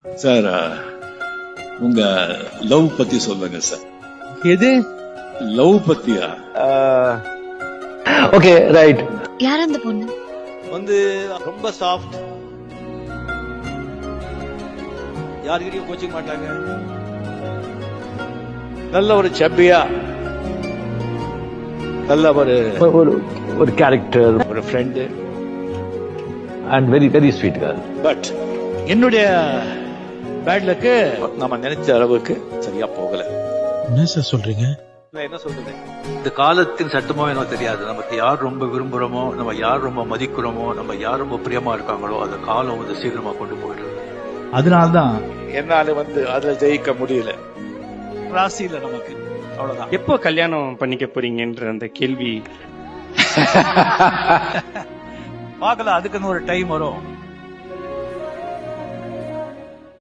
Sir, உங்க love பத்தி சொல்லுங்க சார். எது லவ் பத்தியா? Okay right. யார் அந்த பொண்ணு? வந்து ரொம்ப சாஃப்ட், யாருக்கிட்டையும் கோச்சிக்க மாட்டாங்க, நல்ல ஒரு சப்பியா, நல்ல ஒரு கேரக்டர், ஒரு friend, and very very sweet girl. But என்னுடைய பேட் லக்கு நம்ம நினைச்ச அளவுக்கு சரியா போகல. என்ன சார் சொல்றீங்க? நான் என்ன சொல்றது, இந்த காலத்தின் சட்டமோ எனக்கு தெரியாது. நமக்கு யார் ரொம்ப விரும்புறோமோ, நம்ம யார் ரொம்ப மதிக்கிறோமோ, நம்ம யார் ரொம்ப பிரியமா இருக்காங்களோ அந்த காலம் வந்து சீக்கிரமா கொண்டு போயிடுது. அதனால்தான் என்னால வந்து அதுல ஜெயிக்க முடியல. ராசி இல்ல நமக்கு, அவ்வளவுதான். எப்போ கல்யாணம் பண்ணிக்க போறீங்கன்ற அந்த கேள்வி பார்க்கலாம், அதுக்குன்னு ஒரு டைம் வரும்.